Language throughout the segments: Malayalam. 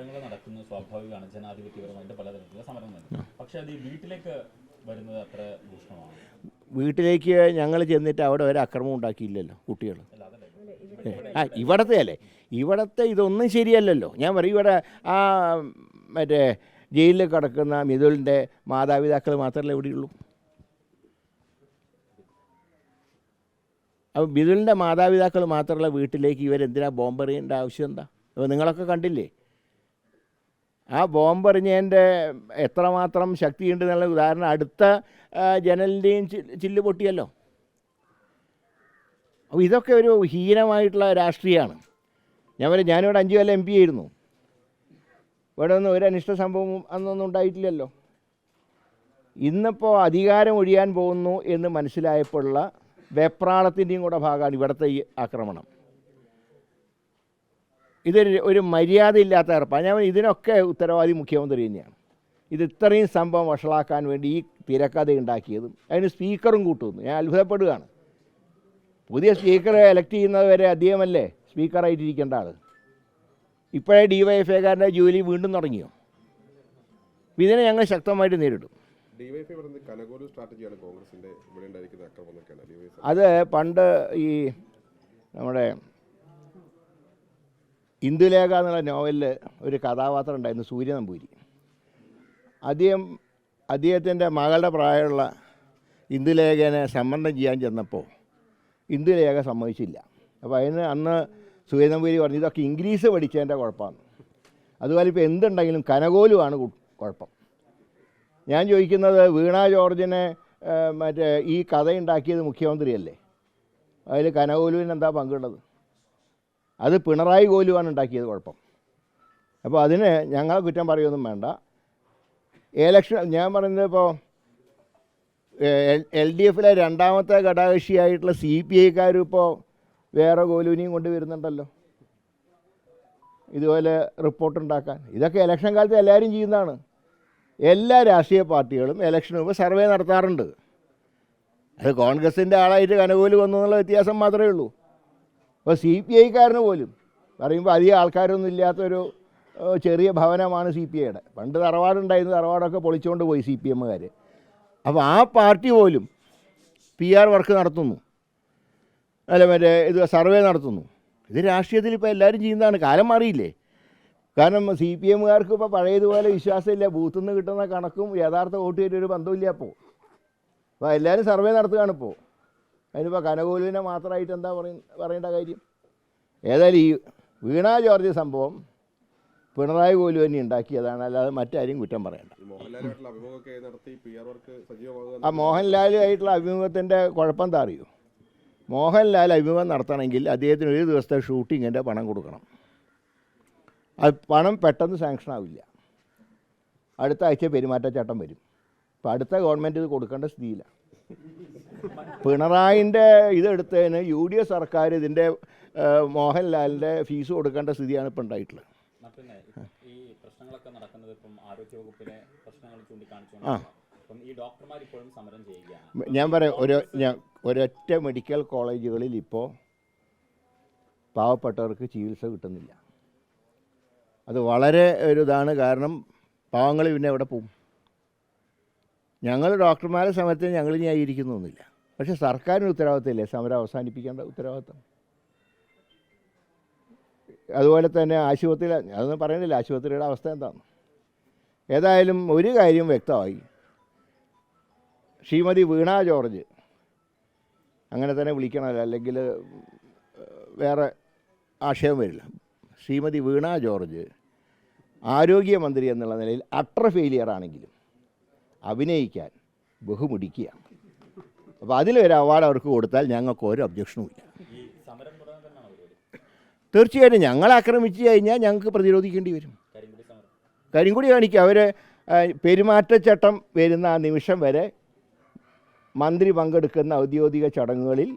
സമരങ്ങൾ നടക്കുന്നത് സ്വാഭാവികമാണ്, ജനാധിപത്യപരമായിട്ട് പലതരത്തിലുള്ള സമരങ്ങൾ. പക്ഷെ അത് ഈ വീട്ടിലേക്ക് വരുന്നത് അത്ര ഭൂഷണമാണ്. വീട്ടിലേക്ക് ഞങ്ങൾ ചെന്നിട്ട് അവിടെ ഒരു അക്രമം ഉണ്ടാക്കിയില്ലല്ലോ കുട്ടികൾ. ഇവിടത്തെ അല്ലേ, ഇവിടത്തെ ഇതൊന്നും ശരിയല്ലല്ലോ. ഞാൻ പറയും, ഇവിടെ ആ മറ്റേ ജയിലിൽ കിടക്കുന്ന മിഥുലിൻ്റെ മാതാപിതാക്കൾ മാത്രമല്ല ഇവിടെയുള്ളൂ. അപ്പോൾ മിഥുലിൻ്റെ മാതാപിതാക്കൾ മാത്രമുള്ള വീട്ടിലേക്ക് ഇവരെന്തിനാ ബോംബെറിയേണ്ട ആവശ്യം എന്താ? അപ്പോൾ നിങ്ങളൊക്കെ കണ്ടില്ലേ ആ ബോംബെറിഞ്ഞതിൻ്റെ എത്രമാത്രം ശക്തിയുണ്ട് എന്നുള്ള ഉദാഹരണം അടുത്ത ജനലിൻ്റെയും ചില്ല് പൊട്ടിയല്ലോ. അപ്പോൾ ഇതൊക്കെ ഒരു ഹീനമായിട്ടുള്ള രാഷ്ട്രീയമാണ്. ഞാനിവിടെ 5 കൊല്ലം MP ആയിരുന്നു. ഇവിടെ ഒന്നും ഒരു അനിഷ്ട സംഭവം അന്നൊന്നും ഉണ്ടായിട്ടില്ലല്ലോ. ഇന്നിപ്പോൾ അധികാരം ഒഴിയാൻ പോകുന്നു എന്ന് മനസ്സിലായപ്പോഴുള്ള വെപ്രാളത്തിൻ്റെയും കൂടെ ഭാഗമാണ് ഇവിടുത്തെ ഈ ആക്രമണം. ഒരു മര്യാദയില്ലാത്ത ഏർപ്പാട്. ഇതിനൊക്കെ ഉത്തരവാദി മുഖ്യമന്ത്രി തന്നെയാണ്. ഇത്രയും സംഭവം വഷളാക്കാൻ വേണ്ടി ഈ തിരക്കഥ ഉണ്ടാക്കിയതും അതിന് സ്പീക്കറും കൂട്ടുന്നു. ഞാൻ അത്ഭുതപ്പെടുകയാണ്. പുതിയ സ്പീക്കറെ എലക്ട് ചെയ്യുന്നതുവരെ അദ്ദേഹമല്ലേ സ്പീക്കറായിട്ടിരിക്കേണ്ട ആൾ. ഇപ്പോഴേ DYFIക്കാരൻ്റെ ജോലി വീണ്ടും തുടങ്ങിയോ? ഇതിനെ ഞങ്ങൾ ശക്തമായിട്ട് നേരിടും. അത് പണ്ട് ഈ നമ്മുടെ ഇന്ദുലേഖ എന്നുള്ള നോവലിൽ ഒരു കഥാപാത്രം ഉണ്ടായിരുന്നു, സൂര്യ നമ്പൂരി. അദ്ദേഹത്തിൻ്റെ മകളുടെ പ്രായമുള്ള ഇന്ദുലേഖനെ സംബന്ധം ചെയ്യാൻ ചെന്നപ്പോൾ ഇന്ദുലേഖ സമ്മതിച്ചില്ല. അപ്പോൾ അന്ന് സൂര്യ നമ്പൂരി പറഞ്ഞു, ഇതൊക്കെ ഇംഗ്ലീഷ് പഠിച്ചതിൻ്റെ കുഴപ്പമാണ്. അതുപോലെ ഇപ്പോൾ എന്തുണ്ടെങ്കിലും കനകോലുമാണ് കുഴപ്പം. ഞാൻ ചോദിക്കുന്നത്, വീണ ജോർജിനെ മറ്റേ ഈ കഥയുണ്ടാക്കിയത് മുഖ്യമന്ത്രിയല്ലേ? അതിൽ കനകോലുവിന് എന്താ പങ്കുള്ളത്? അത് പിണറായി കോലുവാണ് ഉണ്ടാക്കിയത് കുഴപ്പം. അപ്പോൾ അതിന് ഞങ്ങളെ കുറ്റം പറയുമൊന്നും വേണ്ട. ഞാൻ പറയുന്നത് ഇപ്പോൾ LDFിലെ രണ്ടാമത്തെ ഘടകകക്ഷിയായിട്ടുള്ള CPIക്കാരും ഇപ്പോൾ വേറെ കോലുവിനെയും കൊണ്ട് വരുന്നുണ്ടല്ലോ ഇതുപോലെ റിപ്പോർട്ടുണ്ടാക്കാൻ. ഇതൊക്കെ ഇലക്ഷൻ കാലത്ത് എല്ലാവരും ചെയ്യുന്നതാണ്. എല്ലാ രാഷ്ട്രീയ പാർട്ടികളും ഇലക്ഷന് മുമ്പ് സർവേ നടത്താറുണ്ട്. അത് കോൺഗ്രസിൻ്റെ ആളായിട്ട് കനകോല് വന്നു എന്നുള്ള വ്യത്യാസം മാത്രമേ ഉള്ളൂ. അപ്പോൾ CPIക്കാരന് പോലും പറയുമ്പോൾ അധികം ആൾക്കാരൊന്നും ഇല്ലാത്തൊരു ചെറിയ ഭവനമാണ് CPIയുടെ. പണ്ട് തറവാടുണ്ടായിരുന്നു, തറവാടൊക്കെ പൊളിച്ചുകൊണ്ട് പോയി CPMകാർ. അപ്പോൾ ആ പാർട്ടി പോലും PR വർക്ക് നടത്തുന്നു, ഇത് സർവേ നടത്തുന്നു. ഇത് രാഷ്ട്രീയത്തിൽ ഇപ്പോൾ എല്ലാവരും ചെയ്യുന്നതാണ്. കാലം മാറിയില്ലേ? കാരണം CPMകാർക്ക് ഇപ്പോൾ പഴയതുപോലെ വിശ്വാസമില്ല. ബൂത്തിൽ നിന്ന് കിട്ടുന്ന കണക്കും യഥാർത്ഥ വോട്ട് ചെയ്തിട്ട് ഒരു ബന്ധമില്ല. അപ്പോൾ എല്ലാവരും സർവേ നടത്തുകയാണിപ്പോൾ. അതിനിപ്പോൾ കനകോലുവിനെ മാത്രമായിട്ട് എന്താ പറയേണ്ട കാര്യം? ഏതായാലും ഈ വീണ ജോർജ് സംഭവം പിണറായി കോലു തന്നെ ഉണ്ടാക്കിയതാണ്, അല്ലാതെ മറ്റാരും കുറ്റം പറയണ്ട. ആ മോഹൻലാലുമായിട്ടുള്ള അഭിമുഖത്തിൻ്റെ കുഴപ്പം എന്താ അറിയോ? മോഹൻലാൽ അഭിമുഖം നടത്തണമെങ്കിൽ അദ്ദേഹത്തിന് ഒരു ദിവസത്തെ ഷൂട്ടിങ്ങിൻ്റെ പണം കൊടുക്കണം. അത് പണം പെട്ടെന്ന് സാങ്ഷൻ ആവില്ല. അടുത്ത ആഴ്ച പെരുമാറ്റച്ചട്ടം വരും. അപ്പോൾ അടുത്ത ഗവൺമെൻറ് ഇത് കൊടുക്കേണ്ട സ്ഥിതിയില്ല. പിണറായിൻ്റെ ഇതെടുത്തതിന് UDF സർക്കാർ ഇതിൻ്റെ മോഹൻലാലിൻ്റെ ഫീസ് കൊടുക്കേണ്ട സ്ഥിതിയാണ് ഇപ്പോൾ ഉണ്ടായിട്ടുള്ളത്. ഈ പ്രശ്നങ്ങളൊക്കെ നടക്കുന്നത് ഇപ്പം ആരോഗ്യവകുപ്പിലെ പ്രശ്നങ്ങൾ ചൂണ്ടിക്കാണിച്ചു. ഈ ഡോക്ടർമാർ ഇപ്പോഴും സമരം ചെയ്യുകയാണ്. ഞാൻ പറയാം, ഒരൊറ്റ മെഡിക്കൽ കോളേജുകളിൽ ഇപ്പോൾ പാവപ്പെട്ടവർക്ക് ചികിത്സ കിട്ടുന്നില്ല. അത് വളരെ ഒരു ഇതാണ്. കാരണം പാവങ്ങൾ പിന്നെ എവിടെ പോകും? ഞങ്ങൾ ഡോക്ടർമാരെ സമരത്തിന് ഞങ്ങൾ ന്യായീകരിക്കുന്നൊന്നുമില്ല. പക്ഷേ സർക്കാരിന് ഉത്തരവാദിത്തമില്ലേ സമരം അവസാനിപ്പിക്കേണ്ട ഉത്തരവാദിത്തം? അതുപോലെ തന്നെ ആശുപത്രിയിൽ അതൊന്നും പറയണില്ല, ആശുപത്രിയുടെ അവസ്ഥ എന്താണ്. ഏതായാലും ഒരു കാര്യം വ്യക്തമായി, ശ്രീമതി വീണ ജോർജ്, അങ്ങനെ തന്നെ വിളിക്കണമല്ലോ, അല്ലെങ്കിൽ വേറെ ആശയം വരില്ല. ശ്രീമതി വീണ ജോർജ് ആരോഗ്യമന്ത്രി എന്നുള്ള നിലയിൽ അട്ടർ ഫെയിലിയർ ആണെങ്കിലും അഭിനയിക്കാൻ ബഹുമിടിക്കുകയാണ്. അപ്പോൾ അതിലൊരു അവാർഡ് അവർക്ക് കൊടുത്താൽ ഞങ്ങൾക്ക് ഒരു ഒബ്ജക്ഷനും ഇല്ല. തീർച്ചയായിട്ടും ഞങ്ങളെ ആക്രമിച്ചു കഴിഞ്ഞാൽ ഞങ്ങൾക്ക് പ്രതിരോധിക്കേണ്ടി വരും. കരിങ്കൊടി കാണിക്കുക. അവർ പെരുമാറ്റച്ചട്ടം വരുന്ന ആ നിമിഷം വരെ മന്ത്രി പങ്കെടുക്കുന്ന ഔദ്യോഗിക ചടങ്ങുകളിൽ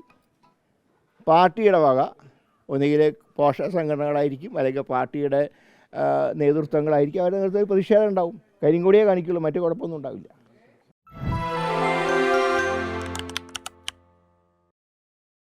പാർട്ടിയുടെ വക ഒന്നുകിൽ പോഷക സംഘടനകളായിരിക്കും, അല്ലെങ്കിൽ പാർട്ടിയുടെ നേതൃത്വങ്ങളായിരിക്കും. അവരുടെ നേതൃത്വത്തിൽ പ്രതിഷേധം ഉണ്ടാവും. കരിങ്കൊടിയെ കാണിക്കുള്ളൂ, മറ്റു കുഴപ്പമൊന്നും ഉണ്ടാവില്ല.